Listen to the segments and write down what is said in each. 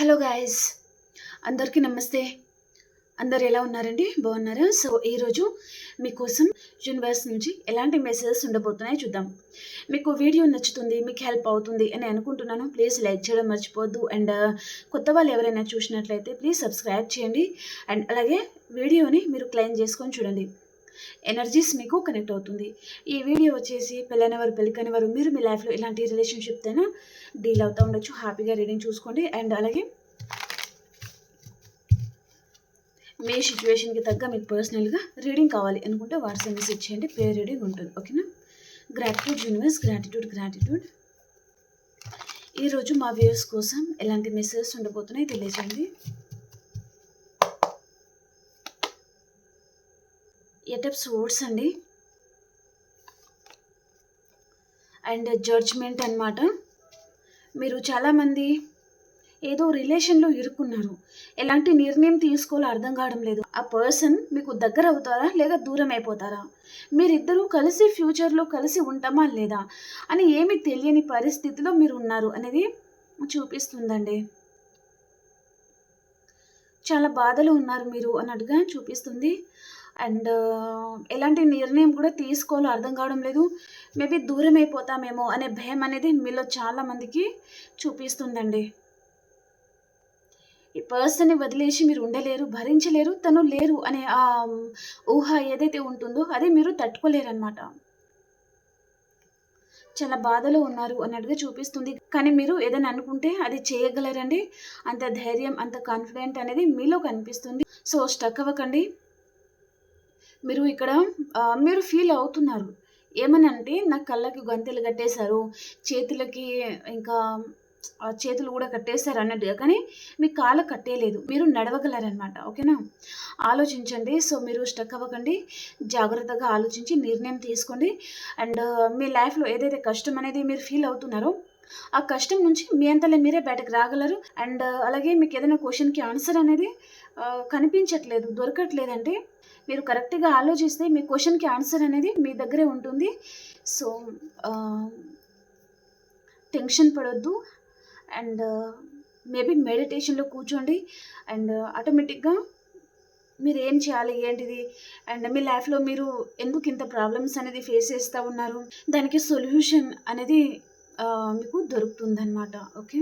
Hello guys, అందరికీ నమస్తే. అందరు ఎలా ఉన్నారండి? బాగున్నారా? సో ఈరోజు మీకోసం యూనివర్స్ నుంచి ఎలాంటి మెసేజెస్ ఉండబోతున్నాయో చూద్దాం. మీకు వీడియో నచ్చుతుంది, మీకు హెల్ప్ అవుతుంది అని అనుకుంటున్నాను. ప్లీజ్ లైక్ చేయడం మర్చిపోవద్దు. అండ్ కొత్త వాళ్ళు ఎవరైనా చూసినట్లయితే ప్లీజ్ సబ్స్క్రైబ్ చేయండి. అండ్ అలాగే వీడియోని మీరు క్లెయిమ్ చేసుకొని చూడండి. ఎనర్జీస్ మీకు కనెక్ట్ అవుతుంది. ఈ వీడియో వచ్చేసి పెళ్ళైనవారు, పెళ్ళికైనవారు, మీరు మీ లైఫ్లో ఇలాంటి రిలేషన్షిప్తోనే డీల్ అవుతూ ఉండొచ్చు. హ్యాపీగా రీడింగ్ చూసుకోండి. అండ్ అలాగే మీ సిచ్యువేషన్కి తగ్గ మీకు పర్సనల్గా రీడింగ్ కావాలి అనుకుంటే వాట్సాప్ మెసేజ్ చేయండి. పేర్ రీడింగ్ ఉంటుంది. ఓకేనా? Gratitude universe, gratitude. ఈరోజు మా వ్యూయర్స్ కోసం ఎలాంటి మెసేజెస్ ఉండబోతున్నాయి తెలియజేయండి. ఎయిట్ ఆఫ్ సోర్డ్స్ అండి, అండ్ జడ్జ్మెంట్ అన్నమాట. మీరు చాలామంది ఏదో రిలేషన్లో ఇరుక్కున్నారు. ఎలాంటి నిర్ణయం తీసుకోవాలో అర్థం కావడం లేదు. ఆ పర్సన్ మీకు దగ్గర అవుతారా లేక దూరం అయిపోతారా, మీరిద్దరూ కలిసి ఫ్యూచర్లో కలిసి ఉంటామా లేదా అని ఏమీ తెలియని పరిస్థితిలో మీరు ఉన్నారు అనేది చూపిస్తుందండి. చాలా బాధలో ఉన్నారు మీరు అన్నట్టుగా చూపిస్తుంది. అండ్ ఎలాంటి నిర్ణయం కూడా తీసుకోవాలో అర్థం కావడం లేదు. మేబీ దూరం అయిపోతామేమో అనే భయం అనేది మీలో చాలామందికి చూపిస్తుందండి. ఈ పర్సన్ని వదిలేసి మీరు ఉండలేరు, భరించలేరు, తను లేరు అనే ఆ ఊహ ఏదైతే ఉంటుందో అది మీరు తట్టుకోలేరన్నమాట. చాలా బాధలో ఉన్నారు అన్నట్టుగా చూపిస్తుంది. కానీ మీరు ఏదైనా అనుకుంటే అది చేయగలరండి. అంత ధైర్యం, అంత కాన్ఫిడెంట్ అనేది మీలో కనిపిస్తుంది. సో స్టక్ అవ్వకండి. మీరు ఇక్కడ మీరు ఫీల్ అవుతున్నారు ఏమని అంటే, నా కళ్ళకి గంతెలు కట్టేశారు, చేతులకి ఇంకా చేతులు కూడా కట్టేశారు అన్నట్టుగా. కానీ మీ కాళ్ళ కట్టేయలేదు, మీరు నడవగలరనమాట. ఓకేనా? ఆలోచించండి. సో మీరు స్టక్ అవ్వకండి, జాగ్రత్తగా ఆలోచించి నిర్ణయం తీసుకోండి. అండ్ మీ లైఫ్లో ఏదైతే కష్టం అనేది మీరు ఫీల్ అవుతున్నారో ఆ కష్టం నుంచి మీ అంతలో మీరే బయటకు రాగలరు. అండ్ అలాగే మీకు ఏదైనా క్వశ్చన్కి ఆన్సర్ అనేది కనిపించట్లేదు, దొరకట్లేదంటే మీరు కరెక్ట్గా ఆలోచిస్తే మీ క్వశ్చన్కి ఆన్సర్ అనేది మీ దగ్గరే ఉంటుంది. సో టెన్షన్ పడొద్దు. అండ్ మేబీ మెడిటేషన్లో కూర్చోండి. అండ్ ఆటోమేటిక్గా మీరు ఏం చేయాలి ఏంటిది, అండ్ మీ లైఫ్లో మీరు ఎందుకు ఇంత ప్రాబ్లమ్స్ అనేది ఫేస్ చేస్తూ ఉన్నారు, దానికి సొల్యూషన్ అనేది మీకు దొరుకుతుందన్నమాట. ఓకే?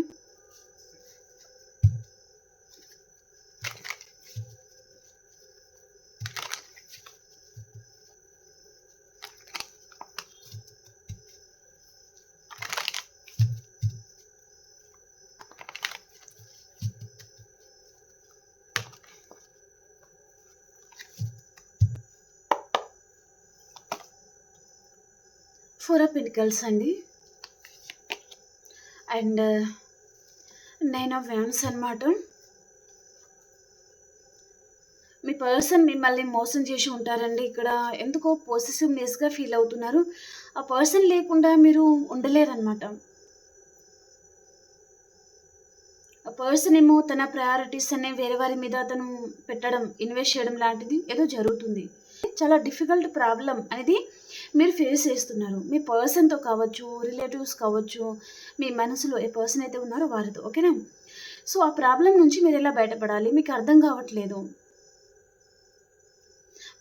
ఫోర్ ఆఫ్ పెంటికల్స్ అండి, అండ్ నైన్ ఆఫ్ వ్యాండ్స్ అన్నమాట. మీ పర్సన్ మిమ్మల్ని మోసం చేసి ఉంటారండి. ఇక్కడ ఎందుకో పొసెసివ్నెస్గా ఫీల్ అవుతున్నారు. ఆ పర్సన్ లేకుండా మీరు ఉండలేరన్నమాట. ఆ పర్సన్ ఏమో తన ప్రయారిటీస్ అనే వేరే వారి మీద తను పెట్టడం, ఇన్వెస్ట్ చేయడం లాంటిది ఏదో జరుగుతుంది. చాలా డిఫికల్ట్ ప్రాబ్లం అనేది మీరు ఫేస్ చేస్తున్నారు. మీ పర్సన్తో కావచ్చు, రిలేటివ్స్ కావచ్చు, మీ మనసులో ఏ పర్సన్ అయితే ఉన్నారో వారితో. ఓకేనా? సో ఆ ప్రాబ్లం నుంచి మీరు ఎలా బయటపడాలి మీకు అర్థం కావట్లేదు.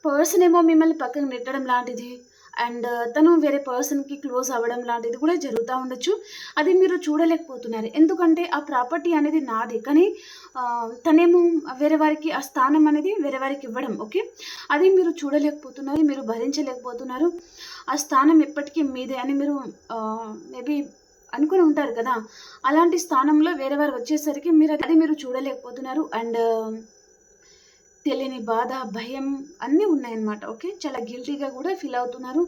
పర్సన్ ఏమో మిమ్మల్ని పక్కకు నెట్టడం లాంటిది, అండ్ తను వేరే పర్సన్కి క్లోజ్ అవ్వడం లాంటిది కూడా జరుగుతూ ఉండొచ్చు. అది మీరు చూడలేకపోతున్నారు. ఎందుకంటే ఆ ప్రాపర్టీ అనేది నాది, కానీ తనేమో వేరే వారికి ఆ స్థానం అనేది వేరే వారికి ఇవ్వడం. ఓకే? అది మీరు చూడలేకపోతున్నారు, మీరు భరించలేకపోతున్నారు. ఆ స్థానం ఎప్పటికీ మీదే అని మీరు మేబీ అనుకుని ఉంటారు కదా. అలాంటి స్థానంలో వేరే వారు వచ్చేసరికి మీరు చూడలేకపోతున్నారు. అండ్ తెలియని బాధ, భయం అన్నీ ఉన్నాయన్నమాట. ఓకే? చాలా గిల్టీగా కూడా ఫీల్ అవుతున్నారు.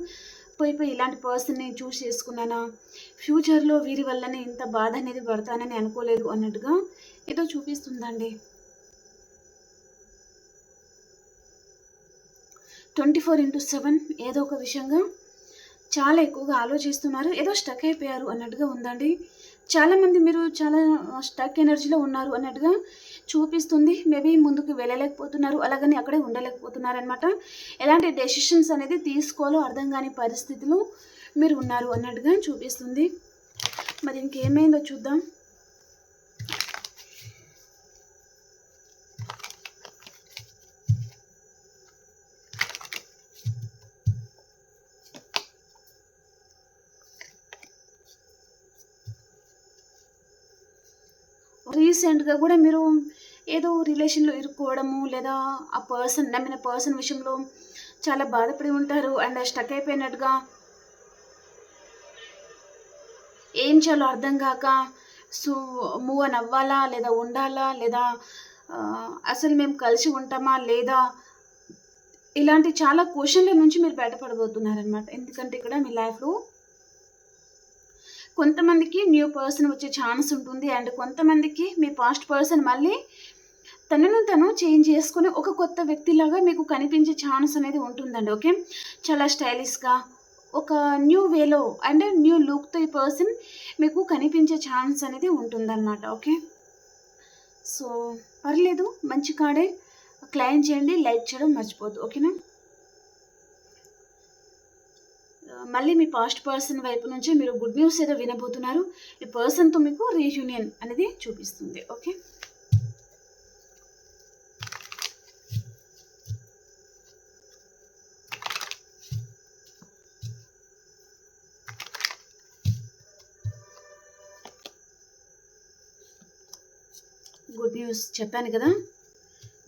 పోయి ఇలాంటి పర్సన్ని చూస్ చేసుకున్నానా, ఫ్యూచర్లో వీరి వల్లనే ఇంత బాధ అనేది పడతానని అనుకోలేదు అన్నట్టుగా ఏదో చూపిస్తుందండి. 24/7 ఏదో ఒక విషయంగా చాలా ఎక్కువగా ఆలోచిస్తున్నారు, ఏదో స్టక్ అయిపోయారు అన్నట్టుగా ఉందండి. చాలామంది మీరు చాలా స్టక్ ఎనర్జీలో ఉన్నారు అన్నట్టుగా చూపిస్తుంది. మేబీ ముందుకు వెళ్ళలేకపోతున్నారు, అలాగని అక్కడే ఉండలేకపోతున్నారనమాట. ఎలాంటి డెసిషన్స్ అనేది తీసుకోవాలో అర్థం కాని పరిస్థితిలో మీరు ఉన్నారు అన్నట్టుగా చూపిస్తుంది. మరి ఇంకేమైందో చూద్దాం. రీసెంట్‌గా కూడా మీరు ఏదో రిలేషన్‌లో ఇరుక్కోవడము, లేదా ఆ నమ్మిన పర్సన్ విషయంలో చాలా బాధపడి ఉంటారు. అండ్ స్టక్ అయిపోయినట్టుగా ఏం చేయాలో అర్థం గాక సో, మూవ్ ఆన్ అవ్వాలా? లేదా ఉండాలా? లేదా అసలు మేము కలిసి ఉంటామా? లేదా? ఇలాంటి చాలా క్వెషన్‌ల నుంచి మీరు బయటపడబోతున్నారనమాట. ఎందుకంటే ఇక్కడ మీ లైఫ్‌లో కొంతమందికి న్యూ పర్సన్ వచ్చే ఛాన్స్ ఉంటుంది. అండ్ కొంతమందికి మీ పాస్ట్ పర్సన్ మళ్ళీ తనను తను చేంజ్ చేసుకొని ఒక కొత్త వ్యక్తిలాగా మీకు కనిపించే ఛాన్స్ అనేది ఉంటుందండి. ఓకే. చాలా స్టైలిష్‌గా ఒక న్యూ వేలో అండ్ న్యూ లుక్‌తో ఈ పర్సన్ మీకు కనిపించే ఛాన్స్ అనేది ఉంటుందన్నమాట. ఓకే. సో, పర్లేదు మంచి కార్డే. క్లెయిమ్ చేయండి. లైక్ చేయడం మర్చిపోవద్దు. ఓకేనా? మళ్ళీ మీ పాస్ట్ పర్సన్ వైపు నుంచి మీరు గుడ్ న్యూస్ ఏదో వినబోతున్నారు. ఈ పర్సన్‌తో మీకు రీయూనియన్ అనేది చూపిస్తుంది. ఓకే. గుడ్ న్యూస్ చెప్పాను కదా!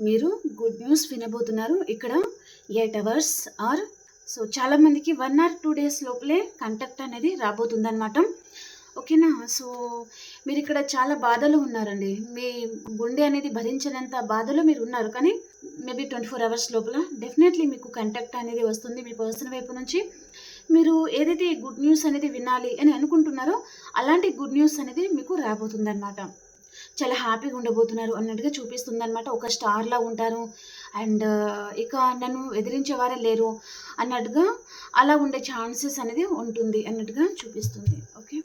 మీరు గుడ్ న్యూస్ వినబోతున్నారు. ఇక్కడ 8 అవర్స్ ఆర్ సో చాలామందికి 1 ఆర్ 2 డేస్ లోపలే కాంటాక్ట్ అనేది రాబోతుందనమాట. ఓకేనా? సో, మీరిక్కడ చాలా బాధలో ఉన్నారండి. మీ గుండె అనేది భరించనంత బాధలో మీరున్నారు. కానీ మేబీ 24 అవర్స్ లోపల డెఫినెట్‌లీ మీకు కాంటాక్ట్ అనేది వస్తుంది మీ పర్సన్ వైపు నుంచి. మీరు ఏదైతే ఈ గుడ్ న్యూస్ అనేది వినాలి అని అనుకుంటున్నారో, అలాంటి గుడ్ న్యూస్ అనేది మీకు రాబోతుందనమాట. చాలా హ్యాపీగా ఉండబోతున్నారు అన్నట్టుగా చూపిస్తుందనమాట. ఒక స్టార్‌లా ఉంటారు. అండ్ ఇక నన్ను ఎదిరించేవారే లేరు అన్నట్టుగా అలా ఉండే ఛాన్సెస్ అనేది ఉంటుంది అన్నట్టుగా చూపిస్తుంది. ఓకే.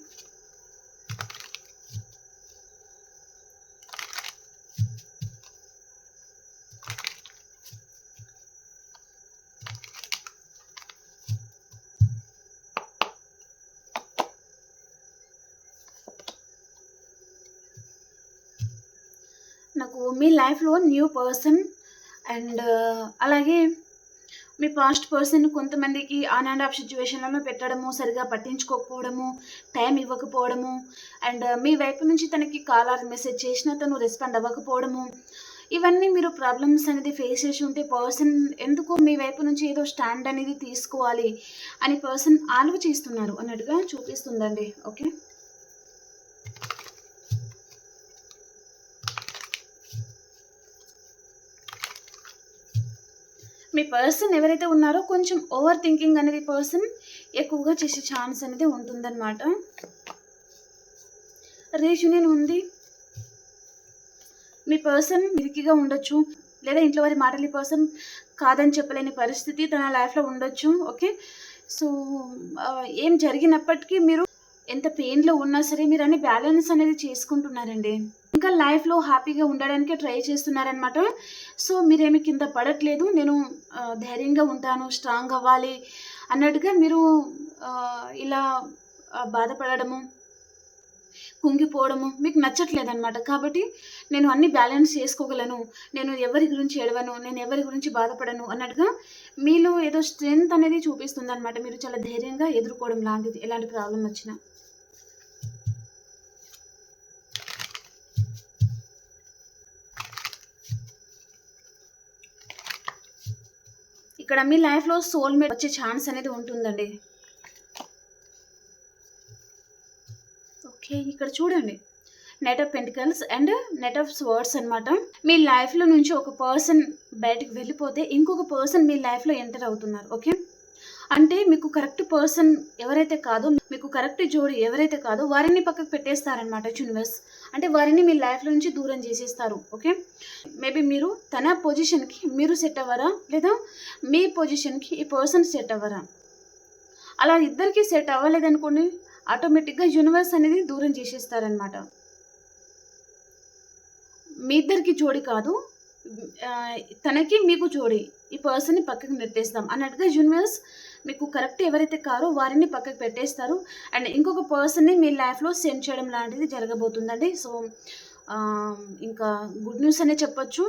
నాకు మీ లైఫ్‌లో న్యూ పర్సన్ అండ్ అలాగే మీ పాస్ట్ పర్సన్ కొంతమందికి ఆన్ అండ్ ఆఫ్ సిట్యుయేషన్‌లలో పెట్టడము, సరిగ్గా పట్టించుకోకపోవడము, టైం ఇవ్వకపోవడము, అండ్ మీ వైపు నుంచి తనకి కాల్ ఆర్ మెసేజ్ చేసినా తను రెస్పాండ్ అవ్వకపోవడము, ఇవన్నీ మీరు ప్రాబ్లమ్స్ అనేది ఫేస్ చేసి ఉంటే పర్సన్ ఎందుకో మీ వైపు నుంచి ఏదో స్టాండ్ అనేది తీసుకోవాలి అని పర్సన్ ఆలోచిస్తున్నారు అన్నట్టుగా చూపిస్తుందండి. ఓకే. మీ పర్సన్ ఎవరైతే ఉన్నారో కొంచెం ఓవర్ థింకింగ్ అనేది పర్సన్ ఎక్కువగా చేసే ఛాన్స్ అనేది ఉంటుందన్నమాట. రీయూనియన్ ఉంది. మీ పర్సన్ ఇరికిగా ఉండొచ్చు. లేదా ఇంట్లో వారి మాటలు ఈ పర్సన్ కాదని చెప్పలేని పరిస్థితి తన లైఫ్‌లో ఉండొచ్చు. ఓకే. సో, ఏం జరిగినప్పటికీ మీరు ఎంత పెయిన్‌లో ఉన్నా సరే మీరన్ని బ్యాలెన్స్ అనేది చేసుకుంటున్నారండి. ఇంకా లైఫ్‌లో హ్యాపీగా ఉండడానికే ట్రై చేస్తున్నారనమాట. సో, మీరేమి కింద పడట్లేదు. నేను ధైర్యంగా ఉంటాను, స్ట్రాంగ్ అవ్వాలి అన్నట్టుగా మీరు ఇలా బాధపడడము, కుంగిపోవడము మీకు నచ్చట్లేదనమాట. కాబట్టి నేను అన్నీ బ్యాలెన్స్ చేసుకోగలను. నేను ఎవరి గురించి ఏడవను. నేను ఎవరి గురించి బాధపడను అన్నట్టుగా మీలో ఏదో స్ట్రెంగ్త్ అనేది చూపిస్తుందనమాట. మీరు చాలా ధైర్యంగా ఎదుర్కోవడం లాంటిది ఎలాంటి ప్రాబ్లమ్ వచ్చినా. ఇక్కడ మీ లైఫ్‌లో సోల్‌మేట్ వచ్చే ఛాన్స్ అనేది ఉంటుందండి. ఓకే. ఇక్కడ చూడండి. Knight of pentacles and knight of swords అనమాట. మీ లైఫ్‌లో నుంచి ఒక పర్సన్ బయటికి వెళ్ళిపోతే ఇంకొక పర్సన్ మీ లైఫ్‌లో ఎంటర్ అవుతున్నారు. ఓకే. అంటే మీకు కరెక్ట్ పర్సన్ ఎవరైతే కాదో, మీకు కరెక్ట్ జోడి ఎవరైతే కాదో వారిని పక్కకు పెట్టేస్తారనమాట యూనివర్స్. అంటే వారిని మీ లైఫ్‌లో నుంచి దూరం చేసేస్తారు. ఓకే. మేబీ మీరు తన పొజిషన్‌కి మీరు సెట్ అవ్వరా? లేదా మీ పొజిషన్‌కి ఈ పర్సన్ సెట్ అవ్వరా? అలా ఇద్దరికీ సెట్ అవ్వలేదనుకోండి, ఆటోమేటిక్‌గా యూనివర్స్ అనేది దూరం చేసేస్తారనమాట. మీ ఇద్దరికి జోడి కాదు. తనకి మీకు జోడి. ఈ పర్సన్‌ని పక్కకు నెట్టేస్తాం అన్నట్టుగా యూనివర్స్ మీకు కరెక్ట్ ఎవరైతే కారో వారిని పక్కకు పెట్టేస్తారు. అండ్ ఇంకొక పర్సన్‌ని మీ లైఫ్‌లో సెండ్ చేయడం లాంటిది జరగబోతుందండి. సో, ఇంకా గుడ్ న్యూస్ అనే చెప్పొచ్చు.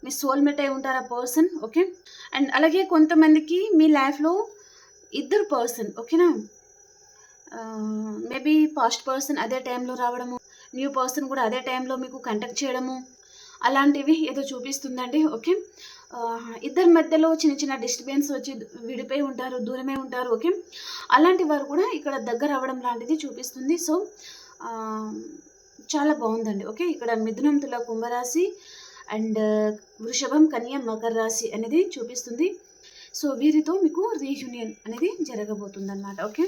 మీ సోల్‌మేట్ అయి ఉంటారు ఆ పర్సన్. ఓకే. అండ్ అలాగే కొంతమందికి మీ లైఫ్‌లో ఇద్దరు పర్సన్ ఓకేనా? మేబీ పాస్ట్ పర్సన్ అదే టైంలో రావడము, న్యూ పర్సన్ కూడా అదే టైంలో మీకు కాంటాక్ట్ చేయడము అలాంటివి ఏదో చూపిస్తుందండి. ఓకే. ఇద్దరి మధ్యలో చిన్న చిన్న డిస్టర్బెన్స్ వచ్చి విడిపోయి ఉంటారు, దూరమే ఉంటారు. ఓకే. అలాంటి వారు కూడా ఇక్కడ దగ్గర అవ్వడం లాంటిది చూపిస్తుంది. సో చాలా బాగుందండి. ఓకే. ఇక్కడ మిథునం, తుల, కుంభరాశి అండ్ వృషభం, కన్య, మకర రాశి అనేది చూపిస్తుంది. సో వీరితో మీకు రీయూనియన్ అనేది జరగబోతుంది అన్నమాట. ఓకే.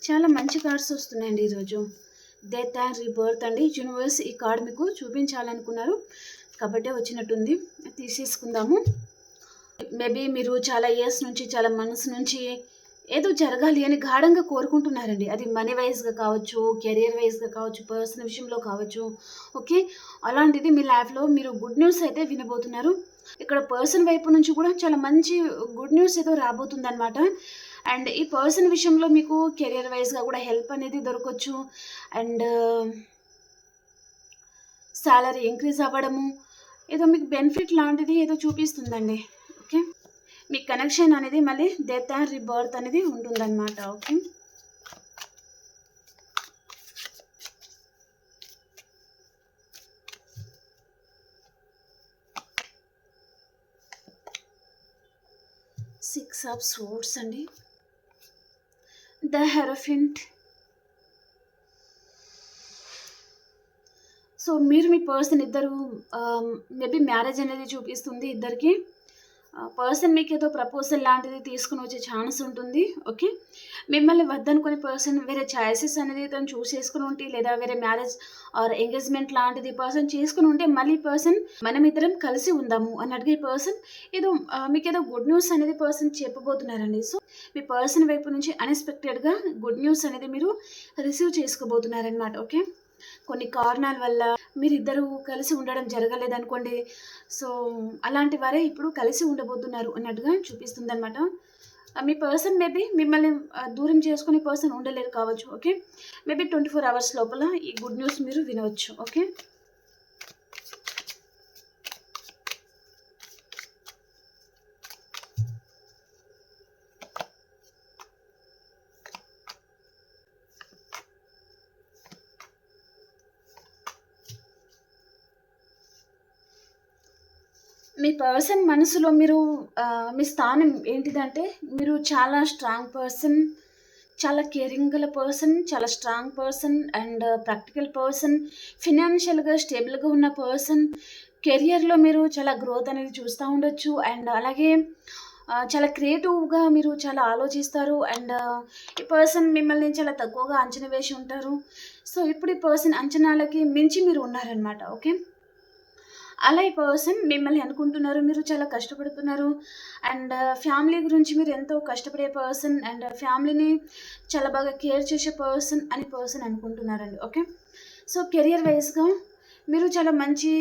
చాలా మంచి కార్డ్స్ వస్తున్నాయండి ఈరోజు. డెత్ అండ్ రీబర్త్ అండి. యూనివర్స్ ఈ కార్డ్ మీకు చూపించాలనుకున్నారు కాబట్టి వచ్చినట్టుంది. తీసేసుకుందాము. మేబీ మీరు చాలా ఇయర్స్ నుంచి, చాలా మంత్స్ నుంచి ఏదో జరగాలి అని గాఢంగా కోరుకుంటున్నారండి. అది మనీ వైజ్గా కావచ్చు, కెరియర్ వైజ్గా కావచ్చు, పర్సనల్ విషయంలో కావచ్చు. ఓకే. అలాంటిది మీ లైఫ్లో మీరు గుడ్ న్యూస్ అయితే వినబోతున్నారు. ఇక్కడ పర్సన్ వైపు నుంచి కూడా చాలా మంచి గుడ్ న్యూస్ ఏదో రాబోతుంది అనమాట. అండ్ ఈ పర్సన్ విషయంలో మీకు కెరియర్ వైజ్గా కూడా హెల్ప్ అనేది దొరకవచ్చు. అండ్ సాలరీ ఇంక్రీజ్ అవ్వడము, ఏదో మీకు బెనిఫిట్ లాంటిది ఏదో చూపిస్తుందండి. ఓకే. మీ కనెక్షన్ అనేది మళ్ళీ డెత్ అండ్ రీబర్త్ అనేది ఉంటుందన్నమాట. ఓకే. సిక్స్ ఆఫ్ సోర్డ్స్ అండి. ద హెరోఫింట్. సో మీరు మీ పర్సన్ ఇద్దరు మేబీ మ్యారేజ్ అనేది చూపిస్తుంది ఇద్దరికి. పర్సన్ మీకు ఏదో ప్రపోజల్ లాంటిది తీసుకుని వచ్చే ఛాన్స్ ఉంటుంది. ఓకే. మిమ్మల్ని వద్దనుకునే పర్సన్ వేరే ఛాయిసెస్ అనేది తను చూస్ చేసుకుని ఉంటే, లేదా వేరే మ్యారేజ్ ఆర్ ఎంగేజ్మెంట్ లాంటిది పర్సన్ చేసుకుని ఉంటే, మళ్ళీ పర్సన్ మనం ఇద్దరం కలిసి ఉందాము అన్నట్టుగా ఈ పర్సన్ ఏదో మీకు ఏదో గుడ్ న్యూస్ అనేది పర్సన్ చెప్పబోతున్నారండి. సో మీ పర్సన్ వైపు నుంచి అన్ఎక్స్పెక్టెడ్గా గుడ్ న్యూస్ అనేది మీరు రిసీవ్ చేసుకోబోతున్నారనమాట. ఓకే. కొన్ని కారణాల వల్ల మీరిద్దరూ కలిసి ఉండడం జరగలేదనుకోండి. సో అలాంటి వారే ఇప్పుడు కలిసి ఉండబోతున్నారు అన్నట్టుగా చూపిస్తుంది అనమాట. మీ పర్సన్ మేబీ మిమ్మల్ని దూరం చేసుకునే పర్సన్ ఉండలేరు కావచ్చు. ఓకే. మేబీ 24 hours లోపల ఈ గుడ్ న్యూస్ మీరు వినవచ్చు. ఓకే. మీ పర్సన్ మనసులో మీరు మీ స్థానం ఏంటిదంటే, మీరు చాలా స్ట్రాంగ్ పర్సన్, చాలా కేరింగ్ గల పర్సన్, చాలా strong person and practical person, ఫినాన్షియల్గా స్టేబుల్గా ఉన్న పర్సన్. కెరియర్లో మీరు చాలా గ్రోత్ అనేది చూస్తూ ఉండొచ్చు. అండ్ అలాగే చాలా క్రియేటివ్గా మీరు చాలా ఆలోచిస్తారు. అండ్ ఈ పర్సన్ మిమ్మల్ని చాలా తక్కువగా అంచనా వేసి ఉంటారు. సో ఇప్పుడు ఈ పర్సన్ అంచనాలకి మించి మీరు ఉన్నారనమాట. ఓకే. అలా ఈ పర్సన్ మిమ్మల్ని అనుకుంటున్నారు. మీరు చాలా కష్టపడుతున్నారు. అండ్ ఫ్యామిలీ గురించి మీరు ఎంతో కష్టపడే పర్సన్ అండ్ ఫ్యామిలీని చాలా బాగా కేర్ చేసే పర్సన్ అని పర్సన్ అనుకుంటున్నారండి. ఓకే. సో కెరియర్ వైజ్గా మీరు చాలా మంచి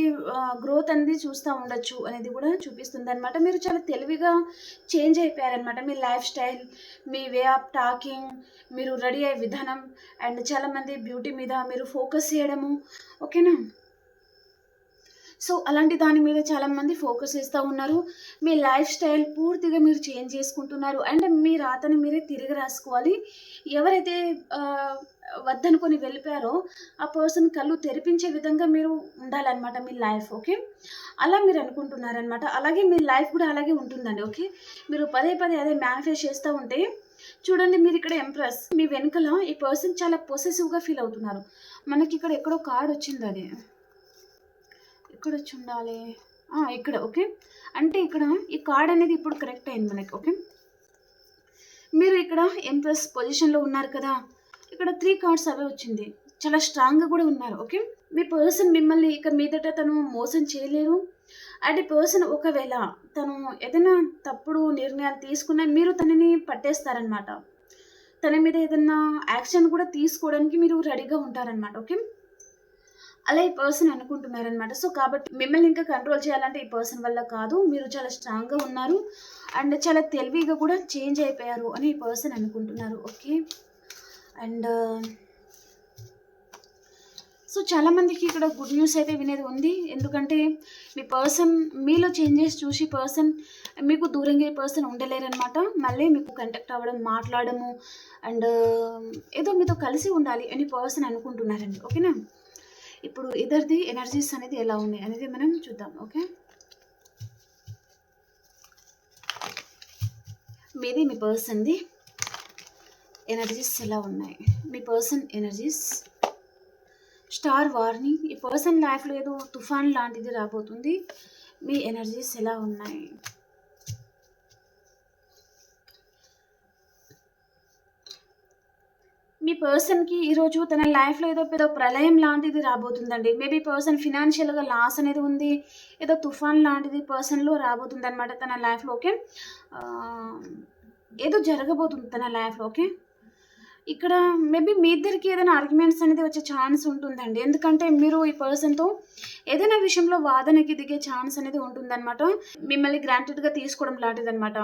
గ్రోత్ అనేది చూస్తూ ఉండొచ్చు అనేది కూడా చూపిస్తుంది అనమాట. మీరు చాలా తెలివిగా చేంజ్ అయిపోయారనమాట. మీ లైఫ్ స్టైల్, మీ వే ఆఫ్ టాకింగ్, మీరు రెడీ అయ్యే విధానం అండ్ చాలామంది బ్యూటీ మీద మీరు ఫోకస్ చేయడము. ఓకేనా. సో అలాంటి దాని మీద చాలామంది ఫోకస్ చేస్తూ ఉన్నారు. మీ లైఫ్ స్టైల్ పూర్తిగా మీరు చేంజ్ చేసుకుంటున్నారు. అండ్ మీ రాతని మీరే తిరిగి రాసుకోవాలి. ఎవరైతే వద్దనుకొని వెళ్ళిపోయారో ఆ పర్సన్ కళ్ళు తెరిపించే విధంగా మీరు ఉండాలన్నమాట మీ లైఫ్. ఓకే. అలా మీరు అనుకుంటున్నారనమాట. అలాగే మీ లైఫ్ కూడా అలాగే ఉంటుందండి. ఓకే. మీరు పదే పదే అదే మేనిఫెస్ట్ చేస్తూ ఉంటే చూడండి, మీరు ఇక్కడ ఎంప్రెస్, మీ వెనుకల ఈ పర్సన్ చాలా పొసెసివ్గా ఫీల్ అవుతున్నారు. మనకి ఇక్కడ ఎక్కడో కార్డ్ వచ్చింది. అది ఇక్కడ వచ్చి ఉండాలి. ఇక్కడ. ఓకే. అంటే ఇక్కడ ఈ కార్డ్ అనేది ఇప్పుడు కరెక్ట్ అయింది మనకి. ఓకే. మీరు ఇక్కడ ఎంప్రెస్ పొజిషన్లో ఉన్నారు కదా, ఇక్కడ 3 కార్డ్స్ అవే వచ్చింది. చాలా స్ట్రాంగ్గా కూడా ఉన్నారు. ఓకే. మీ పర్సన్ మిమ్మల్ని ఇక మీదట తను మోసం చేయలేరు. అండ్ ఈ పర్సన్ ఒకవేళ తను ఏదైనా తప్పుడు నిర్ణయాలు తీసుకున్నా మీరు తనని పట్టేస్తారనమాట. తన మీద ఏదైనా యాక్షన్ కూడా తీసుకోవడానికి మీరు రెడీగా ఉంటారనమాట. ఓకే. అలా ఈ పర్సన్ అనుకుంటున్నారనమాట. సో కాబట్టి మిమ్మల్ని ఇంకా కంట్రోల్ చేయాలంటే ఈ పర్సన్ వల్ల కాదు. మీరు చాలా స్ట్రాంగ్గా ఉన్నారు అండ్ చాలా తెలివిగా కూడా చేంజ్ అయిపోయారు అని ఈ పర్సన్ అనుకుంటున్నారు. ఓకే. అండ్ సో చాలామందికి ఇక్కడ గుడ్ న్యూస్ అయితే వినేది ఉంది. ఎందుకంటే మీ పర్సన్ మీలో చేంజెస్ చూసి పర్సన్ మీకు దూరంగా ఈ పర్సన్ ఉండలేరనమాట. మళ్ళీ మీకు కాంటాక్ట్ అవ్వడం, మాట్లాడము అండ్ ఏదో మీతో కలిసి ఉండాలి అని పర్సన్ అనుకుంటున్నారండి. ఓకేనా? ఇప్పుడు ఇద్దరిది ఎనర్జీస్ అనేది ఎలా ఉన్నాయి అనేది మనం చూద్దాం. ఓకే, మీది మీ పర్సన్ది ఎనర్జీస్ ఎలా ఉన్నాయి? మీ పర్సన్ ఎనర్జీస్ స్టార్ వార్నింగ్. ఈ పర్సన్ లైఫ్లో ఏదో తుఫాన్ లాంటిది రాబోతుంది. మీ ఎనర్జీస్ ఎలా ఉన్నాయి? మీ పర్సన్కి ఈరోజు తన లైఫ్లో ఏదో పెద్ద ప్రళయం లాంటిది రాబోతుందండి. మేబీ పర్సన్ ఫినాన్షియల్గా లాస్ అనేది ఉంది. ఏదో తుఫాన్ లాంటిది పర్సన్లో రాబోతుంది అనమాట తన లైఫ్లో. ఓకే, ఏదో జరగబోతుంది తన లైఫ్లో. ఓకే, ఇక్కడ మేబీ మీ ఇద్దరికి ఏదైనా ఆర్గ్యుమెంట్స్ అనేది వచ్చే ఛాన్స్ ఉంటుందండి. ఎందుకంటే మీరు ఈ పర్సన్తో ఏదైనా విషయంలో వాదనకి దిగే ఛాన్స్ అనేది ఉంటుందన్నమాట. మిమ్మల్ని గ్రాంటెడ్గా తీసుకోవడం లాంటిది అనమాట.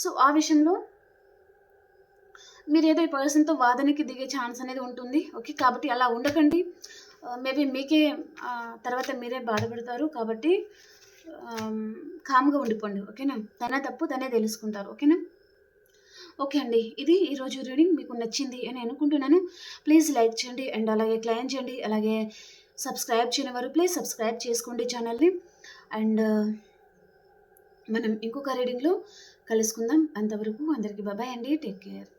సో ఆ విషయంలో మీరు ఏదో ఈ పర్సన్తో వాదనకి దిగే ఛాన్స్ అనేది ఉంటుంది. ఓకే, కాబట్టి అలా ఉండకండి. మేబీ మీకే తర్వాత మీరే బాధపడతారు. కాబట్టి కామ్గా ఉండిపోండి. ఓకేనా? తన తప్పు తనే తెలుసుకుంటారు. ఓకేనా? ఓకే అండి, ఇది ఈరోజు రీడింగ్ మీకు నచ్చింది అని అనుకుంటున్నాను. ప్లీజ్ లైక్ చేయండి అండ్ అలాగే క్లైమ్ చేయండి. అలాగే సబ్స్క్రైబ్ చేయని వారు ప్లీజ్ సబ్స్క్రైబ్ చేసుకోండి ఛానల్ని. అండ్ మనం ఇంకొక రీడింగ్లో కలుసుకుందాం. అంతవరకు అందరికీ బాయ్ అండి. Take care.